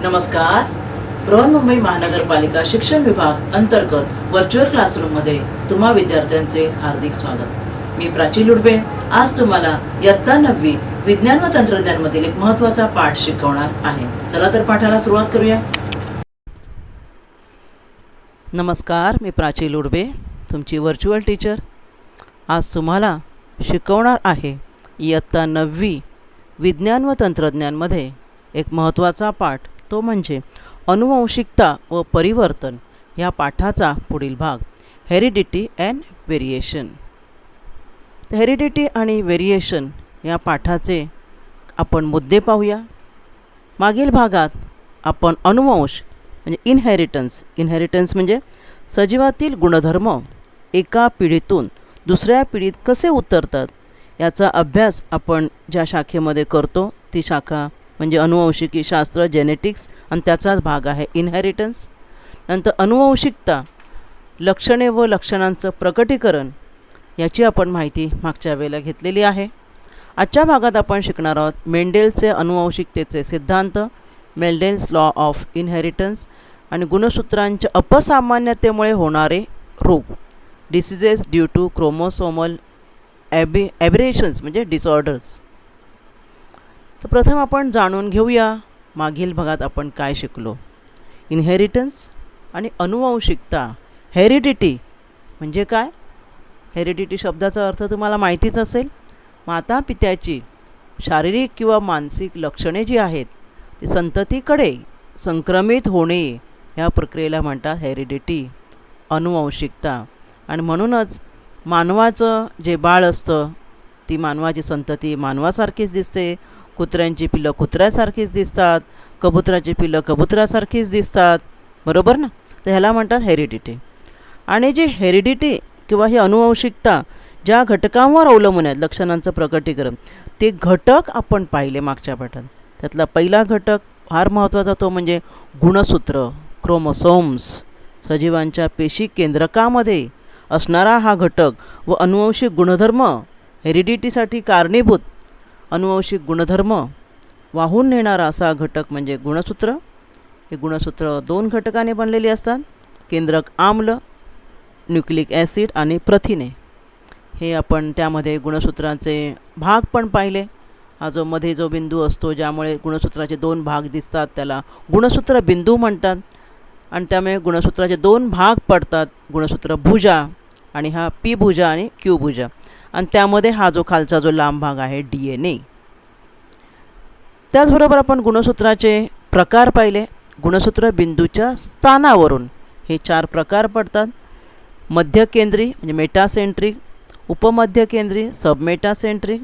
नमस्कार. बृहन्मुंबई महानगरपालिका शिक्षण विभाग अंतर्गत व्हर्च्युअल क्लासरूममध्ये तुम्हा विद्यार्थ्यांचे हार्दिक स्वागत. मी प्राची लुडबे आज तुम्हाला इयत्ता 9वी विज्ञान व तंत्रज्ञानमधील एक महत्त्वाचा पाठ शिकवणार आहे. चला तर पाठाला सुरुवात करूया. नमस्कार, मी प्राची लुडबे, तुमची व्हर्च्युअल टीचर. आज तुम्हाला शिकवणार आहे इयत्ता 9वी विज्ञान व तंत्रज्ञानमध्ये एक महत्त्वाचा पाठ, तो म्हणजे अनुवांशिकता व परिवर्तन. या पाठाचा पुढील भाग हेरिडिटी अँड व्हेरिएशन. हेरिडिटी आणि व्हेरिएशन या पाठाचे आपण मुद्दे पाहूया. मागील भागात आपण अनुवंश म्हणजे इनहेरिटन्स म्हणजे सजीवातील गुणधर्म एका पिढीतून दुसऱ्या पिढीत कसे उतरतात याचा अभ्यास आपण ज्या शाखेमध्ये करतो ती शाखा म्हणजे अनुवंशिकी शास्त्र, जेनेटिक्स, आणि त्याचाच भाग आहे इनहेरिटन्स. नंतर अनुवंशिकता, लक्षणे व लक्षणांचं प्रकटीकरण याची आपण माहिती मागच्या वेळेला घेतलेली आहे. आजच्या भागात आपण शिकणार आहोत मेंडेलचे अनुवंशिकतेचे सिद्धांत, मेंडेल्स लॉ ऑफ इनहेरिटन्स, आणि गुणसूत्रांच्या अपसामान्यतेमुळे होणारे रोग, डिसीजेस ड्यू टू क्रोमोसोमल ॲबरेशन्स म्हणजे डिसऑर्डर्स. तर प्रथम आपण जाणून घेऊया मागील भागात आपण काय शिकलो. इनहेरिटन्स आणि अनुवंशिकता. हेरिडिटी म्हणजे काय? हेरिडिटी शब्दाचा अर्थ तुम्हाला माहितीच असेल. माता पित्याची शारीरिक किंवा मानसिक लक्षणे जी आहेत ती संततीकडे संक्रमित होणे या प्रक्रियेला म्हणतात हेरिडिटी, अनुवंशिकता. आणि म्हणूनच मानवाचं जे बाळ असतं ती मानवाची संतती मानवासारखीच दिसते, कुत्र्यांची पिल्लं कुत्र्यासारखीच दिसतात, कबुतराची पिल्लं कबुतरासारखीच दिसतात, बरोबर ना. तर ह्याला म्हणतात हेरिडिटी. आणि जी हेरिडिटी किंवा ही अनुवंशिकता ज्या घटकांवर अवलंबून आहेत, लक्षणांचं प्रकटीकरण, ते घटक आपण पाहिले मागच्या पाठात. त्यातला पहिला घटक फार महत्त्वाचा, तो म्हणजे गुणसूत्र, क्रोमोसोम्स. सजीवांच्या पेशी केंद्रकामध्ये असणारा हा घटक व अनुवंशिक गुणधर्म, हेरिडिटीसाठी कारणीभूत अनुवंशिक गुणधर्म वाहून नेणारा असा घटक म्हणजे गुणसूत्र. हे गुणसूत्र 2 घटकाने बनलेली असतात, केंद्रक आम्ल, न्यूक्लिक ॲसिड आणि प्रथिने. हे आपण त्यामध्ये गुणसूत्रांचे भाग पण पाहिले. हा जो मध्ये जो बिंदू असतो ज्यामुळे गुणसूत्राचे 2 भाग दिसतात त्याला गुणसूत्र बिंदू म्हणतात. आणि त्यामुळे गुणसूत्राचे 2 भाग पडतात, गुणसूत्र भुजा, आणि हा पी भुजा आणि क्यू भुजा. आणि त्यामध्ये हा जो खालचा जो लांब भाग आहे DNA. त्याचबरोबर आपण गुणसूत्राचे प्रकार पाहिले. गुणसूत्र बिंदूच्या स्थानावरून हे 4 प्रकार पडतात. मध्यकेंद्री म्हणजे मेटासेंट्रिक, उपमध्यकेंद्री सबमेटासेंट्रिक,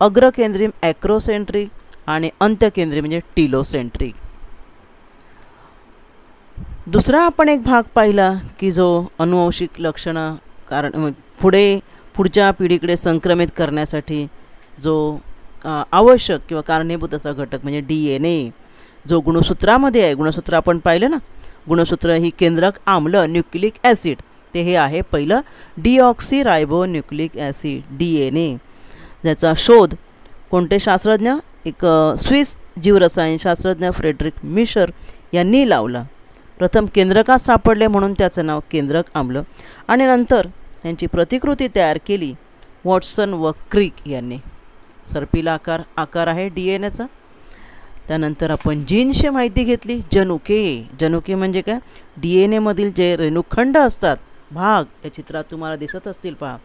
अग्रकेंद्री ॲक्रोसेंट्रिक, आणि अंत्यकेंद्री म्हणजे टिलोसेंट्रिक. दुसरा आपण एक भाग पाहिला की जो अनुवंशिक लक्षणं कारण पुढच्या पिढीकडे संक्रमित करण्यासाठी जो आवश्यक किंवा कारणीभूत असा घटक म्हणजे DNA, जो गुणसूत्रामध्ये आहे. गुणसूत्र आपण पाहिलं ना, गुणसूत्र ही केंद्रक आम्ल, न्यूक्लिक ॲसिड, ते हे आहे पहिलं डिऑक्सिरायबोन्यूक्लिक ॲसिड DNA. ज्याचा शोध कोणते शास्त्रज्ञ, एक स्विस जीवरसायनशास्त्रज्ञ फ्रेडरिक मिशर यांनी लावला. प्रथम केंद्रकात सापडले म्हणून त्याचं नाव केंद्रक आम्ल, आणि नंतर त्यांची प्रतिकृती तयार केली वॉटसन व क्रिक यांनी. सर्पिला आकार आहे DNAचा. त्यानंतर आपण जीन्सची माहिती घेतली. जनुके म्हणजे काय? DNAमधील जे रेणुखंड असतात, भाग या चित्रात तुम्हाला दिसत असतील पहा.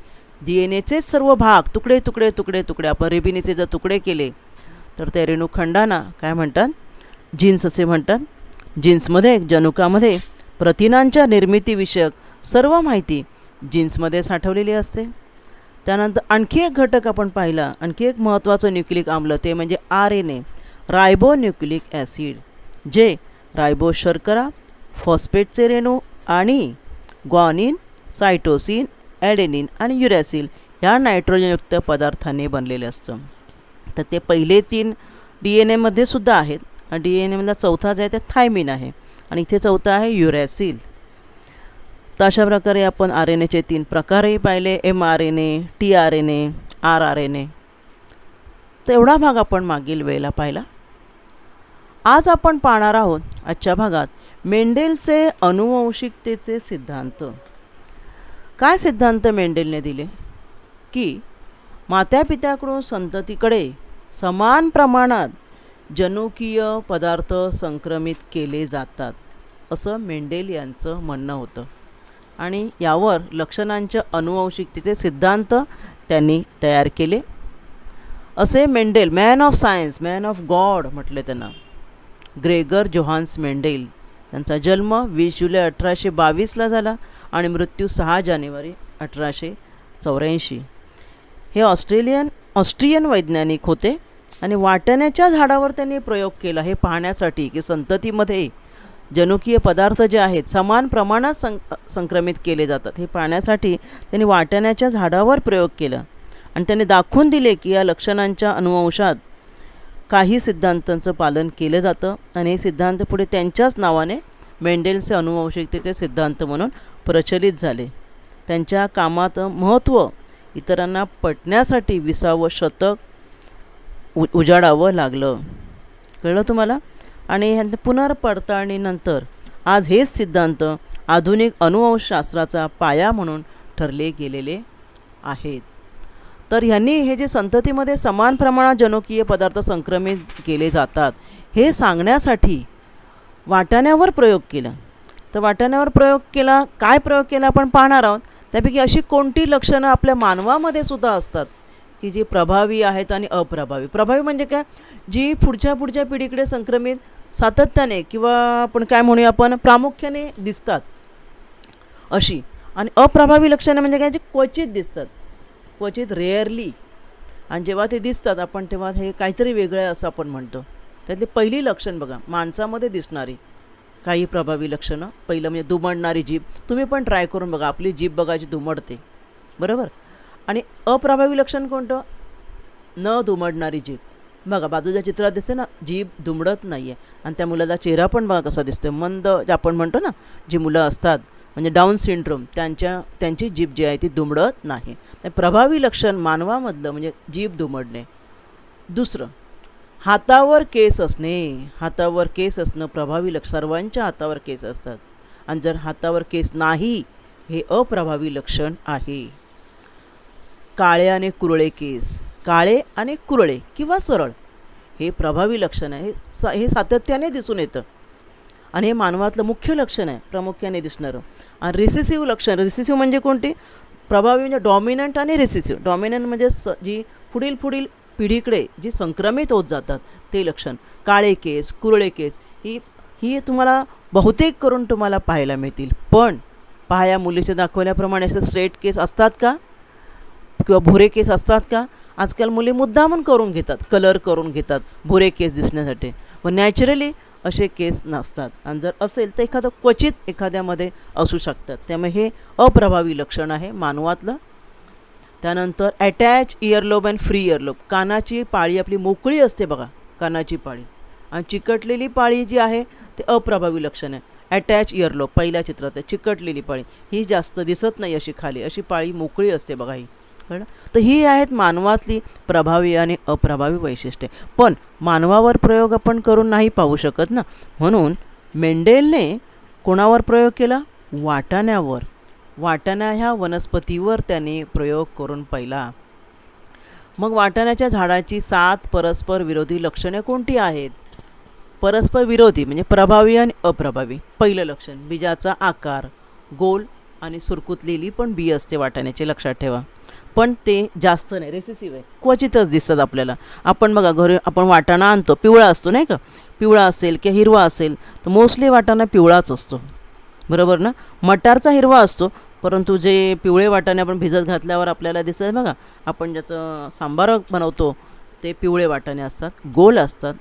DNAचे सर्व भाग तुकडे तुकडे तुकडे तुकडे आपण रेबिनीचे जर तुकडे केले तर त्या रेणुखंडांना काय म्हणतात? जीन्स असे म्हणतात. जीन्समध्ये जनुकामध्ये प्रथिनांच्या निर्मितीविषयक सर्व माहिती जीन्समध्ये साठवलेली असते. त्यानंतर आणखी एक घटक आपण पाहिला, आणखी एक महत्त्वाचं न्यूक्लिक आम्ल, ते म्हणजे RNA, रायबोन्यूक्लिक ॲसिड, जे रायबोज शर्करा, फॉस्फेटचे रेणू आणि ग्वानिन, सायटोसिन, ॲडेनिन आणि युरॅसिल ह्या नायट्रोजनयुक्त पदार्थांनी बनलेले असतं. तर ते पहिले 3 DNAमध्ये सुद्धा आहेत. DNAमधला चौथा जे आहे ते थायमिन आहे, आणि इथे चौथा आहे युरॅसिल. तर अशा प्रकारे आपण RNAचे 3 प्रकारही पाहिले, mRNA, tRNA, rRNA. तर एवढा भाग आपण मागील वेळेला पाहिला. आज आपण पाहणार आहोत आजच्या भागात मेंडेलचे अनुवंशिकतेचे सिद्धांत. काय सिद्धांत मेंडेलने दिले की मात्यापित्याकडून संततीकडे समान प्रमाणात जनुकीय पदार्थ संक्रमित केले जातात असं मेंडेल यांचं म्हणणं होतं आणि यावर लक्षणांच्या अनुवंशिकतेचे सिद्धांत त्यांनी तयार केले. असे Mendel man of science, man of God म्हटले त्यांना, ग्रेगर जोहान्स मेंडेल. त्यांचा जन्म 20 जुलै 1822ला झाला आणि मृत्यू 6 जानेवारी 1884. हे ऑस्ट्रियन वैज्ञानिक होते आणि वाटाण्याच्या झाडावर त्यांनी प्रयोग केला हे पाहण्यासाठी की संततीमध्ये जनुकीय पदार्थ जे आहेत समान प्रमाणात संक्रमित केले जातात हे पाहण्यासाठी त्यांनी वाटाण्याच्या झाडावर प्रयोग केला आणि त्यांनी दाखवून दिले की या लक्षणांच्या अनुवंशात काही सिद्धांतांचं पालन केलं जातं आणि हे सिद्धांत पुढे त्यांच्याच नावाने मेंडेलचे अनुवंशिकतेचे सिद्धांत म्हणून प्रचलित झाले. त्यांच्या कामात महत्त्व इतरांना पटण्यासाठी 20वे शतक उजाडावं लागलं. कळलं तुम्हाला? आणि ह्यांच्या पुनर्पडताळणीनंतर आज हेच सिद्धांत आधुनिक अनुवंशशास्त्राचा पाया म्हणून ठरले गेलेले आहेत. तर ह्यांनी हे जे संततीमध्ये समान प्रमाणात जनुकीय पदार्थ संक्रमित केले जातात हे सांगण्यासाठी वाटाण्यावर प्रयोग केला. तर वाटाण्यावर प्रयोग केला, काय प्रयोग केला आपण पाहणार आहोत. त्यापैकी अशी कोणती लक्षणं आपल्या मानवामध्ये सुद्धा असतात की जी प्रभावी आहेत आणि अप्रभावी. प्रभावी म्हणजे काय, जी पुढच्या पिढीकडे संक्रमित सातत्याने किंवा आपण काय म्हणूया आपण प्रामुख्याने दिसतात अशी. आणि अप्रभावी लक्षणं म्हणजे काय, जे क्वचित दिसतात, क्वचित रेअरली, आणि जेव्हा ते दिसतात आपण तेव्हा हे काहीतरी वेगळं आहे असं आपण म्हणतो. त्यातली पहिली लक्षण बघा, माणसामध्ये दिसणारी काही प्रभावी लक्षणं. पहिलं म्हणजे दुमडणारी जीभ. तुम्ही पण ट्राय करून बघा, आपली जीभ बघायची दुमडते, बरोबर. आणि अप्रभावी लक्षण कोणतं, न दुमडणारी जीभ. बघा बाजूच्या चित्रात दिसते ना, जीभ दुमडत नाही आहे. आणि त्या मुलाचा चेहरा पण बघा कसा दिसतो, मंद, जे आपण म्हणतो ना जी मुलं असतात म्हणजे डाऊन सिंड्रोम, त्यांची जीभ जी आहे ती दुमडत नाही. प्रभावी लक्षण मानवामधलं म्हणजे जीभ दुमडणे. दुसरं, हातावर केस असणे. हातावर केस असणं प्रभावी लक्षण. सर्वांच्या हातावर केस असतात आणि जर हातावर केस नाही हे अप्रभावी लक्षण आहे. काळे आणि कुरळे केस. काळे आणि कुरळे किंवा सरळ हे प्रभावी लक्षण आहे. हे सातत्याने दिसून येतं आणि हे मानवातलं मुख्य लक्षण आहे, प्रामुख्याने दिसणारं. आणि रिसेसिव्ह लक्षण. रिसेसिव्ह म्हणजे कोणती, प्रभावी म्हणजे डॉमिनंट आणि रिसेसिव्ह. डॉमिनंट म्हणजे जी पुढील पिढीकडे जी संक्रमित होत जातात ते लक्षण. काळे केस, कुरळे केस ही तुम्हाला बहुतेक करून तुम्हाला पाहायला मिळतील. पण पहा, या मुलीचे दाखवल्याप्रमाणे असे स्ट्रेट केस असतात का किंवा भुरे केस असतात का? आजकाल मुली मुद्दामून करून घेतात, कलर करून घेतात भुरे केस दिसण्यासाठी, पण नॅचरली असे केस नसतात. आणि जर असेल तर एखादं क्वचित एखाद्यामध्ये असू शकतात. त्यामुळे हे अप्रभावी लक्षण आहे मानवातलं. त्यानंतर attach earlobe and free earlobe. कानाची पाळी आपली मोकळी असते बघा, कानाची पाळी, आणि चिकटलेली पाळी जी आहे ते अप्रभावी लक्षण आहे. अटॅच इयरलोब पहिल्या चित्रात आहे, चिकटलेली पाळी ही जास्त दिसत नाही अशी खाली, अशी पाळी मोकळी असते बघा ही. कळलं? तर ही आहेत मानवातली प्रभावी आणि अप्रभावी वैशिष्ट्ये. पण मानवावर प्रयोग आपण करून नाही पाहू शकत ना, म्हणून मेंडेलने कोणावर प्रयोग केला, वाटाण्यावर. वाटाणा ह्या वनस्पतीवर त्याने प्रयोग करून पाहिला. मग वाटाण्याच्या झाडाची 7 परस्पर विरोधी लक्षणे कोणती आहेत? परस्पर विरोधी म्हणजे प्रभावी आणि अप्रभावी. पहिलं लक्षण, बीजाचा आकार गोल आणि सुरकुतलेली पण बी असते वाटाण्याची, लक्षात ठेवा. पण ते जास्त नाही, रेसेसिव्ह आहे, क्वचितच दिसतात आपल्याला. आपण बघा घरी आपण वाटाणा आणतो, पिवळा असतो नाही का, पिवळा असेल किंवा हिरवा असेल तर मोस्टली वाटाणा पिवळाच असतो, बरोबर ना. मटारचा हिरवा असतो, परंतु जे पिवळे वाटाणे आपण भिजत घातल्यावर आपल्याला दिसत बघा, आपण ज्याचं सांबार बनवतो ते पिवळे वाटाणे असतात, गोल असतात.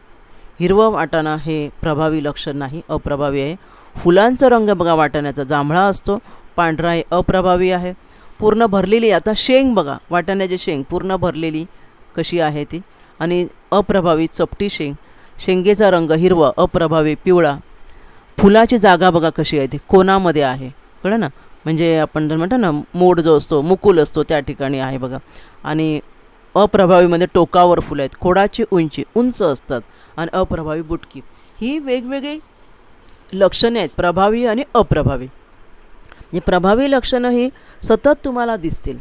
हिरवं वाटाणा हे प्रभावी लक्षण नाही, अप्रभावी आहे. फुलांचा रंग बघा वाटाण्याचा जांभळा असतो, पांढरा हे अप्रभावी आहे. पूर्ण भरलेली, आता शेंग बघा, वाटाण्याची शेंग पूर्ण भरलेली कशी आहे ती, आणि अप्रभावी चपटी शेंग. शेंगेचा रंग हिरवा, अप्रभावी पिवळा. फुलाची जागा बघा कशी आहे ती, कोणामध्ये आहे, कळलं ना. म्हणजे आपण जर म्हणतो ना मोड जो असतो, मुकुल असतो त्या ठिकाणी आहे बघा. आणि अप्रभावीमध्ये टोकावर फुलं आहेत, खोडाची उंची उंच असतात, आणि अप्रभावी बुटकी. ही वेगवेगळी लक्षणे आहेत, प्रभावी आणि अप्रभावी. ही प्रभावी लक्षणं ही सतत तुम्हाला दिसतील,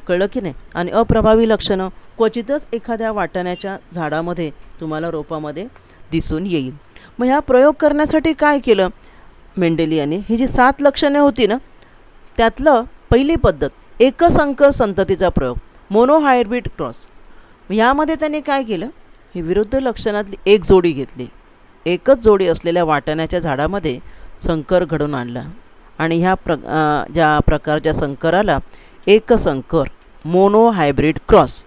कळलं की नाही. आणि अप्रभावी लक्षणं क्वचितच एखाद्या वाटाण्याच्या झाडामध्ये तुम्हाला रोपामध्ये दिसून येईल. मग ह्या प्रयोग करण्यासाठी काय केलं मेंडेलियाने, ही जी 7 लक्षणे होती ना, त्यातलं पहिली पद्धत एकसंकर संततीचा प्रयोग, मोनोहायब्रिड क्रॉस. ह्यामध्ये त्यांनी काय केलं, ही विरुद्ध लक्षणातली एक जोडी घेतली, एकच जोडी असलेल्या वाटाण्याच्या झाडामध्ये संकर घडवून आणला आणि ज्या प्रकारच्या संकराला एकसंकर मोनोहायब्रिड क्रॉस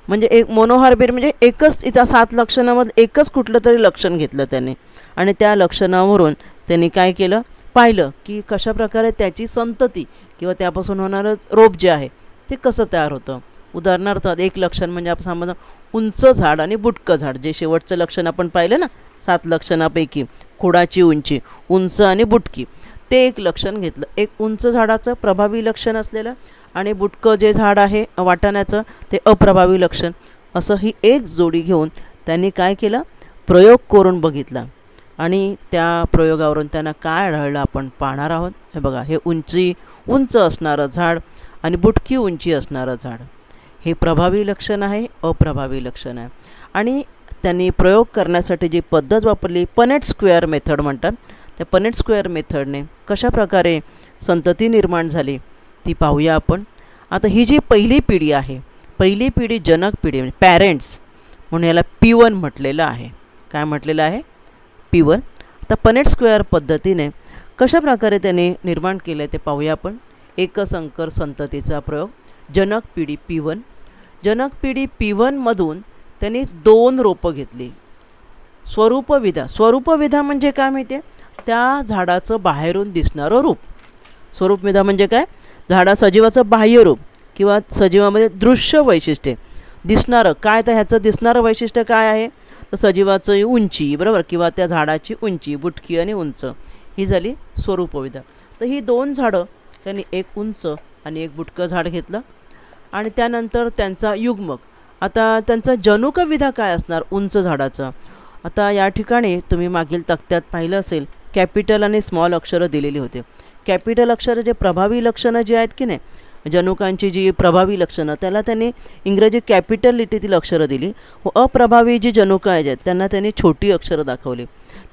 म्हणजे एक मोनोहायब्रिड म्हणजे एकच, इथं 7 लक्षणामध्ये एकच कुठलं तरी लक्षण घेतलं त्याने आणि त्या लक्षणावरून त्यांनी काय केलं, पाहिलं की कशाप्रकारे त्याची संतती किंवा त्यापासून होणारं रोप जे आहे ते कसं तयार होतं. उदाहरणार्थ एक लक्षण म्हणजे आपण समजा उंच झाड आणि बुटकं झाड, जे शेवटचं लक्षण आपण पाहिलं ना 7 लक्षणापैकी, खोडाची उंची, उंच आणि बुटकी, ते एक लक्षण घेतलं. एक उंच झाडाचं प्रभावी लक्षण असलेलं आणि बुटकं जे झाड आहे वाटाण्याचं ते अप्रभावी लक्षण, असं ही एक जोडी घेऊन त्यांनी काय केलं, प्रयोग करून बघितला. आणि त्या प्रयोगावरून त्यांना काय आढळलं आपण पाहणार आहोत. हे बघा, हे उंच असणारं झाड आणि बुटकी उंची असणारं झाड, हे प्रभावी लक्षण आहे, अप्रभावी लक्षण आहे. आणि त्यांनी प्रयोग करण्यासाठी जी पद्धत वापरली, पनेट स्क्वेअर मेथड म्हणतात, त्या पनेट स्क्वेअर मेथडने कशाप्रकारे संतती निर्माण झाली ती पाहूया आपण. आता ही जी पहिली पिढी आहे, पहिली पिढी जनक पिढी म्हणजे पॅरेंट्स म्हणून याला P1 म्हटलेलं आहे. काय म्हटलेलं आहे, P1. आता पनेट स्क्वेअर पद्धतीने कशाप्रकारे त्याने निर्माण केलं आहे ते पाहूया आपण. एकसंकर संततीचा प्रयोग, जनक पिढी P1. जनक पिढी P1मधून त्यांनी 2 रोपं घेतली. स्वरूपविधा म्हणजे काय माहिती आहे, त्या झाडाचं बाहेरून दिसणारं रूप. स्वरूपविधा म्हणजे काय, सजीवाचं बाह्य रूप किंवा सजीवामध्ये दृश्य वैशिष्ट्ये दिसणारं काय, तर ह्याचं दिसणारं वैशिष्ट्य काय आहे, तर सजीवाचं उंची, बरोबर, किंवा त्या झाडाची उंची, बुटकी आणि उंच, ही झाली स्वरूपविधा. तर ही 2 झाडं त्यांनी, एक उंच आणि एक बुटकं झाड घेतलं आणि त्यानंतर त्यांचा युग्मक. आता त्यांचा जनुकविधा काय असणार उंच झाडाचं. आता या ठिकाणी तुम्ही मागील तक्त्यात पाहिलं असेल, कॅपिटल आणि स्मॉल अक्षरं दिलेली होते. कॅपिटल अक्षरं जे प्रभावी लक्षणं जी आहेत की नाही, जनुकांची जी प्रभावी लक्षणं, त्याला त्यांनी इंग्रजी कॅपिटल लिटीतील अक्षरं दिली. व अप्रभावी जी जनुकं आहेत त्यांना त्यांनी छोटी अक्षरं दाखवली.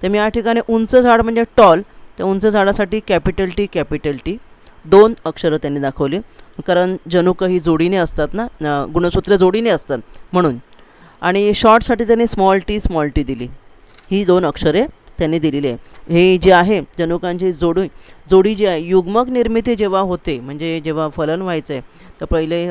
तर मी या ठिकाणी उंच झाड म्हणजे टॉल, त्या उंच झाडासाठी कॅपिटल टी 2 अक्षरं त्यांनी दाखवली, कारण जनुकं ही जोडीने असतात ना, गुणसूत्र जोडीने असतात म्हणून. आणि शॉर्टसाठी त्यांनी स्मॉल टी दिली. ही 2 अक्षरे त्यांनी दिलेली आहे. हे जे आहे जनुकांची जोडी जी आहे, युग्मक निर्मिती जेव्हा होते, म्हणजे जेव्हा फलन व्हायचं आहे तर पहिले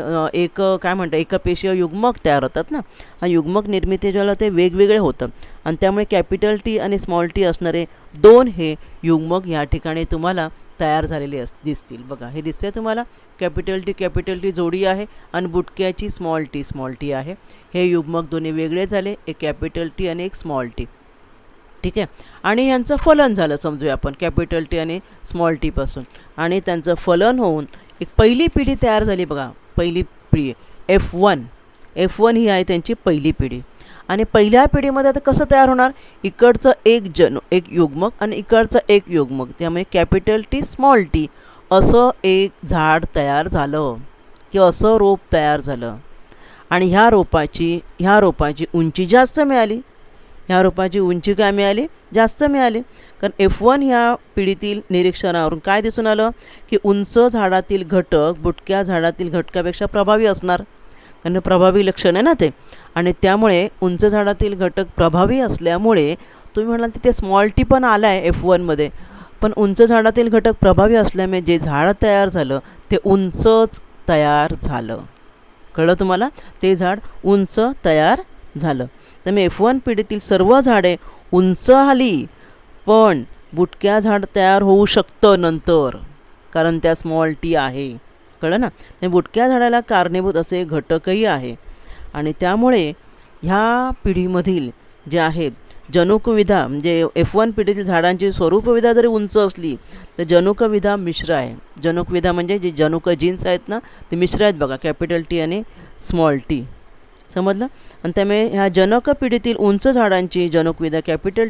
एकपेशीय युग्मक तयार होतात ना, हा युग्मक निर्मिती जेव्हा ते वेगवेगळे होतं आणि त्यामुळे कॅपिटल टी आणि स्मॉल टी असणारे 2 हे युग्मक या ठिकाणी तुम्हाला तयार झालेले दिसतील. बघा, हे दिसते तुम्हाला, कॅपिटल टी जोडी आहे आणि बुटक्याची स्मॉल टी आहे. हे युग्मक दोन्ही वेगळे झाले, एक कॅपिटल टी आणि एक स्मॉल टी. ठीक आहे. आणि यांचं फलन झालं समजूया आपण कॅपिटल टी आणि स्मॉल टीपासून, आणि त्यांचं फलन होऊन एक पहिली पिढी तयार झाली. बघा, पहिली पिढी F1 ही आहे त्यांची पहिली पिढी. आणि पहिल्या पिढीमध्ये आता कसं तयार होणार, इकडचं एक युग्मक आणि इकडचं एक युग्मक, त्यामुळे कॅपिटल टी स्मॉल टी असं एक झाड तयार झालं किंवा असं रोप तयार झालं. आणि ह्या रोपाची उंची जास्त मिळाली. ह्या रोपाची उंची काय मिळाली, जास्त मिळाली. कारण F1 ह्या पिढीतील निरीक्षणावरून काय दिसून आलं की उंच झाडातील घटक बुटक्या झाडातील घटकापेक्षा प्रभावी असणार, कारण प्रभावी लक्षण आहे ना ते. आणि त्यामुळे उंच झाडातील घटक प्रभावी असल्यामुळे तुम्ही म्हणाल तिथे स्मॉल टी पण आला आहे F1मध्ये, पण उंच झाडातील घटक प्रभावी असल्यामुळे जे झाड तयार झालं ते उंचच तयार झालं. कळलं तुम्हाला, ते झाड उंच तयार झालं. त्यामुळे F1 पिढीतील सर्व झाडे उंच आली, पण बुटक्या झाड तयार होऊ शकतं नंतर, कारण त्या स्मॉल टी आहे. कळलं ना, ते बुटक्या झाडाला कारणीभूत असे घटकही आहे. आणि त्यामुळे ह्या पिढीमधील जे आहेत जनुकविधा, म्हणजे F1 पिढीतील झाडांची स्वरूपविधा जरी उंच असली तर जनुकविधा मिश्र आहे. जनुकविधा म्हणजे जे जनुक जीन्स आहेत ना ते मिश्र आहेत. बघा, कॅपिटल टी आणि स्मॉल समजलं. आणि त्यामुळे ह्या जनक पिढीतील उंच झाडांची जनकविधा कॅपिटल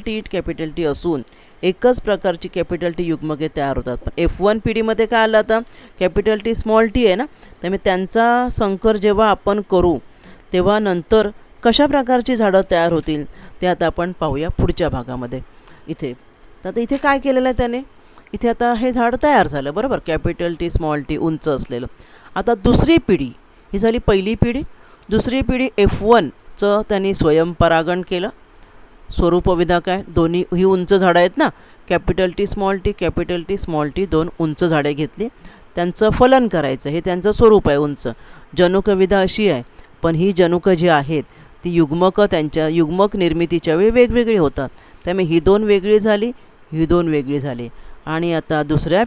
टी असून एकच प्रकारची कॅपिटल टी युग्मके तयार होतात. पण F1 पिढीमध्ये काय आलं आता कॅपिटल टी स्मॉल टी आहे ना, त्यामुळे त्यांचा संकर जेव्हा आपण करू तेव्हा नंतर कशा प्रकारची झाडं तयार होतील ते आता आपण पाहूया पुढच्या भागामध्ये. इथे तर आता इथे काय केलेलं आहे त्याने, इथे आता हे झाड तयार झालं बरोबर, कॅपिटल टी स्मॉल टी उंच असलेलं. आता दुसरी पिढी ही झाली पहिली पिढी. दुसरी पिढी F1चं त्यांनी स्वयंपरागण केलं. स्वरूपविधा काय, दोन्ही ही उंच झाडं आहेत ना, कॅपिटल टी स्मॉल टी दोन उंच झाडे घेतली, त्यांचं फलन करायचं, हे त्यांचं स्वरूप आहे उंच. जनुकविधा अशी आहे, पण ही जनुकं जी आहेत ती युग्मकं त्यांच्या युग्मक निर्मितीच्या वेळी वेगवेगळी होतात. त्यामुळे ही दोन वेगळी झाली, ही दोन वेगळी झाली. आणि आता दुसऱ्या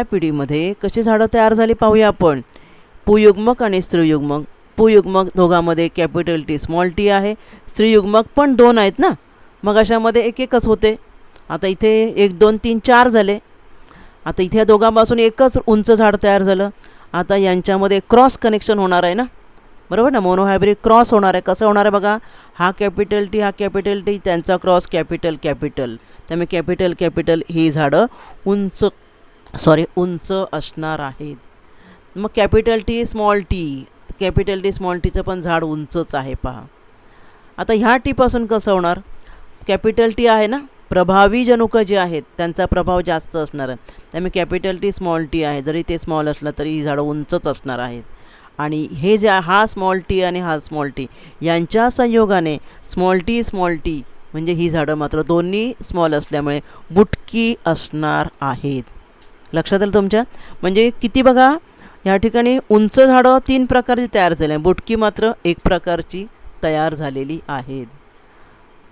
पिढीमध्ये कशी झाडं तयार झाली पाहूया आपण. पुयुग्मक आणि स्त्रीयुग्मक. पुयुग्मक दोघांमध्ये कॅपिटल टी स्मॉल टी आहे, स्त्रीयुग्मक पण दोन आहेत ना, मग अशामध्ये एकच होते. आता इथे 1 2 3 4 झाले. आता इथे या दोघांपासून एकच उंच झाड तयार झालं. आता यांच्यामध्ये क्रॉस कनेक्शन होणार आहे ना, बरोबर ना, मोनोहायब्रिड क्रॉस होणार आहे. कसं होणार आहे बघा, हा कॅपिटल टी त्यांचा क्रॉस कॅपिटल. त्यामुळे कॅपिटल ही झाडं उंच असणार आहेत. मग कॅपिटल टी स्मॉल टीचं पण झाड उंचच आहे पहा. आता ह्या टीपासून कसं होणार, कॅपिटल टी आहे ना, प्रभावी जनुकं जे आहेत त्यांचा प्रभाव जास्त असणार आहे. त्यामुळे कॅपिटल टी स्मॉल टी आहे, जरी ते स्मॉल असलं तरी ही झाडं उंचच असणार आहेत. आणि हे जे हा स्मॉल टी आणि हा स्मॉल टी यांच्या संयोगाने स्मॉल टी म्हणजे ही झाडं मात्र दोन्ही स्मॉल असल्यामुळे बुटकी असणार आहेत. लक्षात आलं तुमच्या. म्हणजे किती बघा, या ठिकाणी उंच झाडं 3 प्रकारची तयार झाली, बुटकी मात्र 1 प्रकारची तयार झालेली आहेत.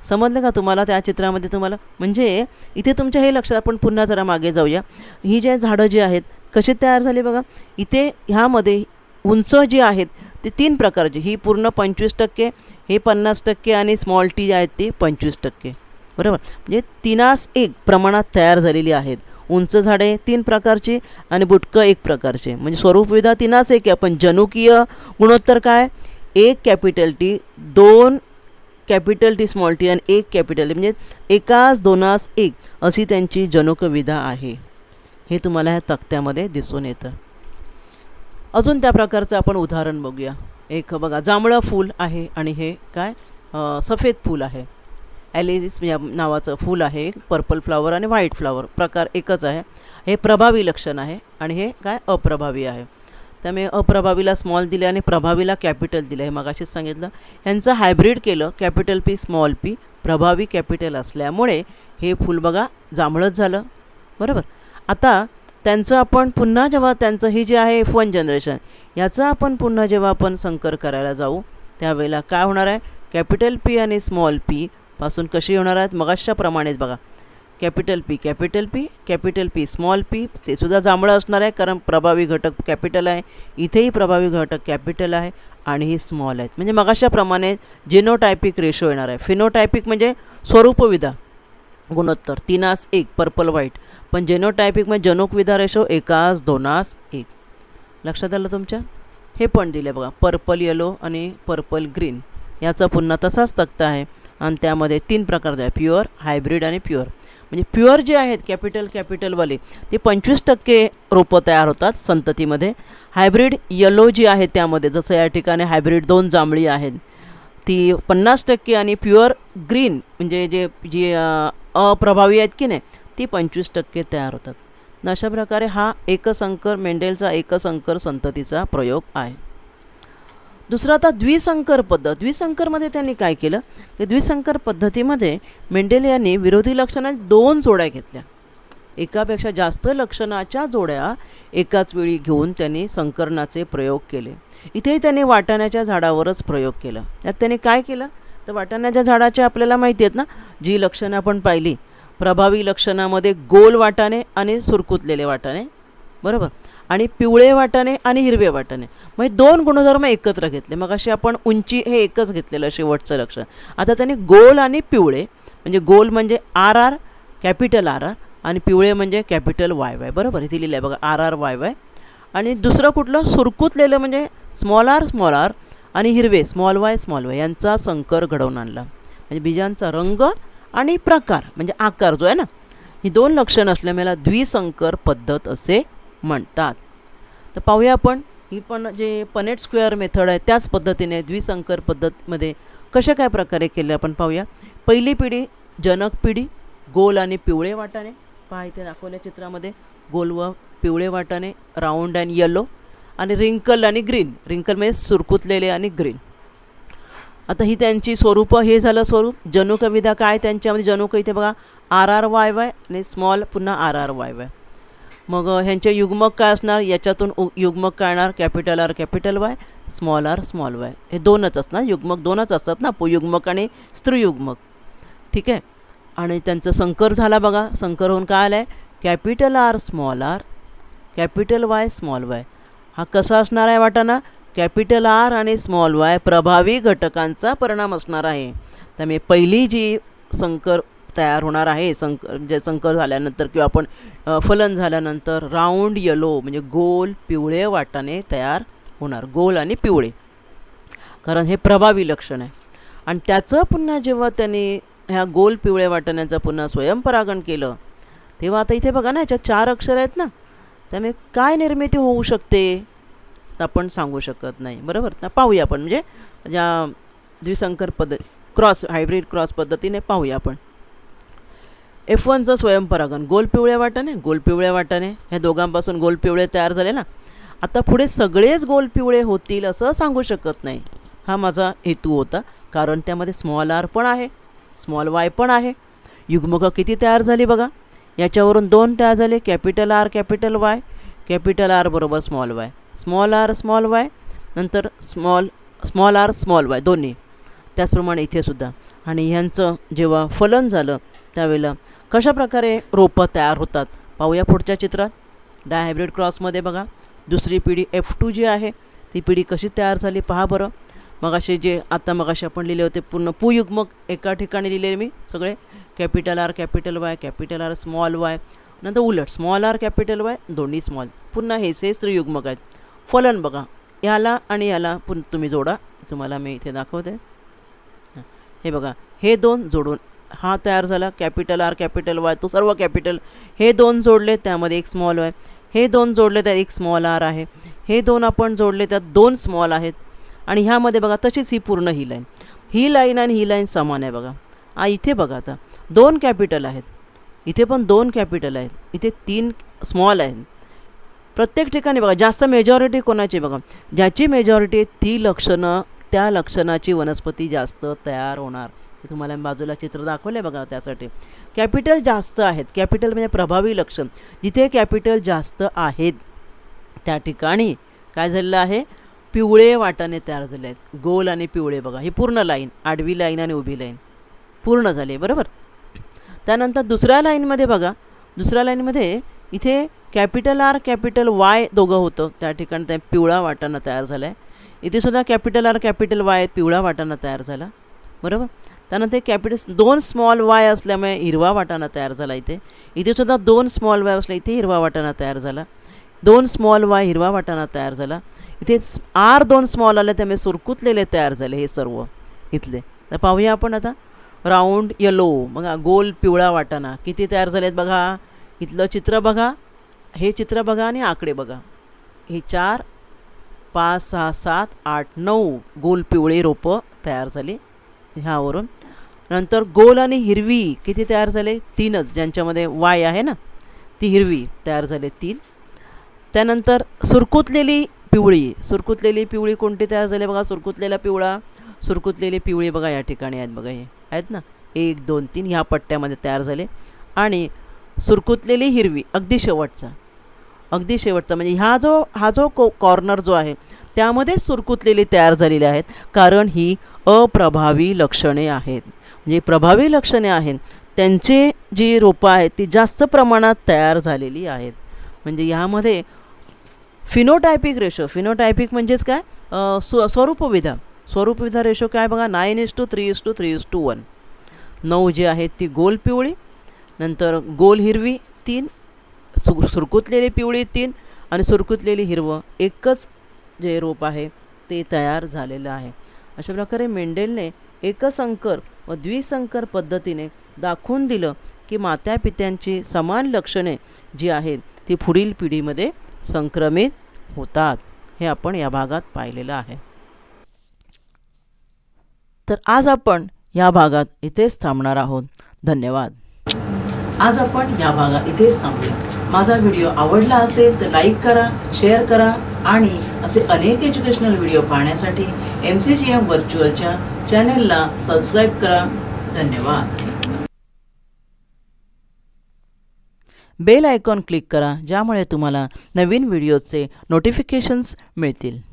समजलं का तुम्हाला त्या चित्रामध्ये तुम्हाला. म्हणजे इथे तुमच्या हे लक्षात, आपण पुन्हा जरा मागे जाऊया. ही जे झाडं जी आहेत कशी तयार झाली बघा, इथे ह्यामध्ये उंच जी आहेत ते 3 प्रकारची, ही पूर्ण 25%, हे 50% आणि स्मॉल टी आहेत ती 25%, बरोबर. म्हणजे 3:1 प्रमाणात तयार झालेली आहेत. उंच झाडे 3 प्रकारची आणि बुटकं 1 प्रकारचे, म्हणजे स्वरूपविधा 3:1 आहे. पण जनुकीय गुणोत्तर काय, 1 capital T, 2 capital T small T आणि 1 कॅपिटल टी, म्हणजे 1:2:1 अशी त्यांची जनुकविधा आहे. हे तुम्हाला ह्या तक्त्यामध्ये दिसून येतं. अजून त्या प्रकारचं आपण उदाहरण बघूया. एक बघा, जांभळं फूल आहे आणि हे काय सफेद फूल आहे. ॲलिस या नावाचं फूल आहे, पर्पल फ्लावर आणि व्हाईट फ्लावर, प्रकार एकच आहे. हे प्रभावी लक्षण आहे आणि हे काय अप्रभावी आहे. त्यामुळे अप्रभावीला स्मॉल दिले आणि प्रभावीला कॅपिटल दिले, हे मगाशीच सांगितलं. यांचं हायब्रिड केलं, कॅपिटल पी स्मॉल पी, प्रभावी कॅपिटल असल्यामुळे हे फूल बघा जांभळंच झालं, बरोबर. आता त्यांचं आपण पुन्हा जेव्हा त्यांचं हे जे आहे F1 जनरेशन, याचं आपण पुन्हा जेव्हा आपण संकर करायला जाऊ त्यावेळेला काय होणार आहे, कॅपिटल पी आणि स्मॉल पी पासून कशी होणार आहेत मगाशाप्रमाणेच बघा, कॅपिटल पी स्मॉल पी, ते सुद्धा जांभळं असणार आहे कारण प्रभावी घटक कॅपिटल आहे. इथेही प्रभावी घटक कॅपिटल आहे आणि ही स्मॉल आहेत. म्हणजे मगाशाप्रमाणे जिनोटायपिक रेशो येणार आहे. फिनोटायपिक म्हणजे स्वरूपविधा गुणोत्तर 3:1 पर्पल व्हाईट, पण जेनोटायपिक म्हणजे जनोकविधा रेशो 1:2:1. लक्षात आलं तुमच्या. हे पण दिले बघा, पर्पल येलो आणि पर्पल ग्रीन, याचा पुन्हा तसाच तक्ता आहे आणि त्यामध्ये 3 प्रकार दिले, प्युअर, हायब्रिड आणि प्युअर. म्हणजे प्युअर जे आहेत कॅपिटलवाले ते 25% रोपं तयार होतात संततीमध्ये. हायब्रिड येलो जी आहे त्यामध्ये, जसं या ठिकाणी हायब्रिड 2 जांभळी आहेत ती 50% आणि प्युअर ग्रीन म्हणजे जी अप्रभावी आहेत की नाही ती 25% तयार होतात. अशा प्रकारे हा एकसंकर, मेंडेलचा एकसंकर संततीचा प्रयोग आहे. दुसरा आता द्विसंकर पद्धत. द्विसंकरमध्ये त्यांनी काय केलं की द्विसंकर पद्धतीमध्ये मेंडेल यांनी विरोधी लक्षणांच्या 2 जोड्या घेतल्या. एकापेक्षा जास्त लक्षणाच्या जोड्या एकाच वेळी घेऊन त्यांनी संकरणाचे प्रयोग केले. इथेही त्यांनी वाटाण्याच्या झाडावरच प्रयोग केला. त्यात त्यांनी काय केलं तर वाटाण्याच्या झाडाचे आपल्याला माहिती आहेत ना, जी लक्षणं आपण पाहिली, प्रभावी लक्षणामध्ये गोल वाटाणे आणि सुरकुतलेले वाटाणे, बरोबर, आणि पिवळे वाटाणे आणि हिरवे वाटाणे, म्हणजे 2 गुणधर्म एकत्र घेतले. मग अशी आपण उंची हे एकच घेतलेलं शेवटचं लक्षण. आता त्यांनी गोल आणि पिवळे, म्हणजे गोल म्हणजे RR कॅपिटल RR आणि पिवळे म्हणजे कॅपिटल YY, बरोबर, इथे लिहिलं आहे बघा RR YY. आणि दुसरं कुठलं सुरकुतलेलं म्हणजे स्मॉल r आणि हिरवे स्मॉल वाय यांचा संकर घडवून आणला. म्हणजे बीजांचा रंग आणि प्रकार म्हणजे आकार जो आहे ना, ही दोन लक्षणं असल्यामुळे द्विसंकर पद्धत असे म्हणतात. तर पाहूया आपण ही पण जे पनेट स्क्वेअर मेथड आहे त्याच पद्धतीने द्विसंकर पद्धतीमध्ये कशा काय प्रकारे केले आपण पाहूया. पहिली पिढी जनक पिढी, गोल आणि पिवळे वाटाणे. पहा इथे दाखवल्या चित्रामध्ये गोल व पिवळे वाटाणे, राऊंड अँड येलो, आणि रिंकल आणि ग्रीन. रिंकल म्हणजे सुरकुतलेले आणि ग्रीन. आता ही त्यांची स्वरूप, हे झालं स्वरूप. जनुक विधा काय त्यांच्यामध्ये, जनुक इथे बघा RRYY आणि स्मॉल पुन्हा RRYY. मग ह्यांचे युग्मक काय असणार, याच्यातून युग्मक काय येणार, capital R capital Y, small y. हे दोनच असणार, युग्मक दोनच असतात ना, पुयुग्मक आणि स्त्रीयुग्मक. ठीक आहे. आणि त्यांचं संकर झाला बघा. संकर होऊन काय आलं आहे, capital R small r, capital Y small y. हा कसा असणार आहे वाटाणा, कॅपिटल R आणि स्मॉल y प्रभावी घटकांचा परिणाम असणार आहे. त्यामुळे पहिली जी संकर तयार होणार आहे, संकर झाल्यानंतर किंवा आपण फलन झाल्यानंतर राऊंड येलो म्हणजे गोल पिवळे वाटाणे तयार होणार, गोल आणि पिवळे, कारण हे प्रभावी लक्षण आहे. आणि त्याचं पुन्हा जेव्हा त्यांनी ह्या गोल पिवळे वाटाण्याचं पुन्हा स्वयंपरागण केलं तेव्हा आता इथे बघा ना, याच्यात 4 अक्षर आहेत ना, त्यामुळे काय निर्मिती होऊ शकते तर आपण सांगू शकत नाही. बरोबर ना. पाहूया आपण, म्हणजे या द्विसंकर पद्धत क्रॉस हायब्रिड क्रॉस पद्धतीने पाहूया आपण. F1चं स्वयंपरागण गोल पिवळे वाटाणे, ह्या दोघांपासून गोल पिवळे तयार झाले ना. आता पुढे सगळेच गोल पिवळे होतील असं सांगू शकत नाही. हा माझा हेतू होता, कारण त्यामध्ये स्मॉल r पण आहे, स्मॉल y पण आहे. युग्मक किती तयार झाली बघा, याच्यावरून 2 तयार झाले, capital R capital Y, capital R बरोबर small y, small r small y, नंतर स्मॉल r स्मॉल y दोन्ही. त्याचप्रमाणे इथे सुद्धा. आणि ह्यांचं जेव्हा फलन झालं त्यावेळेला कशा प्रकारे रोपं तयार होतात पाहूया पुढच्या चित्रात. डायहायब्रिड क्रॉसमध्ये बघा दुसरी पिढी F2 जी आहे ती पिढी कशी तयार झाली पहा बरं. मगाशी आपण लिहिले होते पूर्ण पुयुग्मक एका ठिकाणी लिहिले मी सगळे, capital R capital Y, capital R small y, नंतर उलट स्मॉल r कॅपिटल Y दोन्ही स्मॉल. पुन्हा हे स्त्रीयुग्मक आहेत. फलन बघा, याला आणि याला तुम्ही जोडा, तुम्हाला मी इथे दाखवते. हे बघा, हे दोन जोडून हा तयार झाला, कॅपिटल R कॅपिटल Y तो सर्व कॅपिटल. हे दोन जोडले त्यामध्ये एक स्मॉल y, हे दोन जोडले त्यात एक स्मॉल r आहे, हे दोन आपण जोडले त्यात 2 स्मॉल आहेत. आणि ह्यामध्ये बघा तशीच ही पूर्ण ही लाईन आणि ही लाईन समान आहे बघा. इथे बघा आता 2 कॅपिटल आहेत, इथे पण 2 कॅपिटल आहेत, इथे 3 स्मॉल आहेत. प्रत्येक ठिकाणी बघा जास्त मेजॉरिटी कोणाची बघा, ज्याची मेजॉरिटी ती लक्षणं, त्या लक्षणाची वनस्पती जास्त तयार होणार. हे तुम्हाला बाजूला चित्र दाखवले बघा. त्यासाठी कॅपिटल जास्त आहेत, कॅपिटल म्हणजे प्रभावी लक्षण. जिथे कॅपिटल जास्त आहेत त्या ठिकाणी काय झालेलं आहे, पिवळे वाटाणे तयार झाले आहेत, गोल आणि पिवळे बघा. ही पूर्ण लाईन, आडवी लाईन आणि उभी लाईन पूर्ण झाली बरोबर. त्यानंतर दुसऱ्या लाईनमध्ये बघा, दुसऱ्या लाईनमध्ये इथे कॅपिटल R कॅपिटल Y दोघं होतं, त्या ठिकाणी त्या पिवळा वाटाणा तयार झाला आहे. इथे सुद्धा कॅपिटल R कॅपिटल Y पिवळा वाटाणा तयार झाला बरोबर. त्यानंतर कॅपिटल 2 स्मॉल y असल्यामुळे हिरवा वाटाणा तयार झाला. इथे सुद्धा 2 स्मॉल y असल्या इथे हिरवा वाटाणा तयार झाला, 2 स्मॉल y हिरवा वाटाणा तयार झाला. इथे R 2 स्मॉल आले त्यामुळे सुरकुतलेले तयार झाले हे सर्व इथले. तर पाहूया आपण आता. राऊंड येलो बघा, गोल पिवळा वाटाणा किती तयार झालेत बघा. इथलं चित्र बघा, हे चित्र बघा आणि आकडे बघा. हे 4 5 6 7 8 9 गोल पिवळे रोपं तयार झाली ह्यावरून. नंतर गोल आणि हिरवी किती तयार झाले, 3च, ज्यांच्यामध्ये y आहे ना ती हिरवी तयार झाले 3. त्यानंतर सुरकुतलेली पिवळी कोणती तयार झाली बघा, सुरकुतलेली पिवळी बघा या ठिकाणी आहेत बघा, हे आहेत ना 1 2 3 ह्या पट्ट्यामध्ये तयार झाले. आणि सुरकुतलेली हिरवी अगदी शेवटचा म्हणजे हा जो कॉर्नर जो आहे त्यामध्ये सुरकुतलेली तयार झालेली आहेत, कारण ही अप्रभावी लक्षणे आहेत. म्हणजे प्रभावी लक्षणे आहेत त्यांचे जी रोपं आहेत ती जास्त प्रमाणात तयार झालेली आहेत. म्हणजे ह्यामध्ये फिनोटायपिक म्हणजेच काय, स्वरूपविधा रेशो काय बघा, 9:3:3:1. 9 जी आहेत ती गोल पिवळी, नंतर गोल हिरवी 3, सुरकुतलेली पिवळी 3 आणि सुरकुतलेली हिरवं एकच जे रोप आहे ते तयार झालेलं आहे. अशा प्रकारे मेंडेलने एकसंकर व द्विसंकर पद्धतीने दाखवून दिलं की मातापित्यांची समान लक्षणे जी आहेत ती पुढील पिढीमध्ये संक्रमित होतात. हे आपण या भागात पाहिलेलं आहे. तर आज आपण या भागात इथेच थांबणार आहोत. धन्यवाद. आज आपण या भागात इथेच थांबूया. माझा व्हिडिओ आवडला असेल तर लाईक करा, शेअर करा आणि असे अनेक एज्युकेशनल व्हिडिओ पाहण्यासाठी MCGM व्हर्च्युअलच्या चॅनेलला सबस्क्राईब करा. धन्यवाद. बेल आयकॉन क्लिक करा ज्यामुळे तुम्हाला नवीन व्हिडिओचे नोटिफिकेशन्स मिळतील.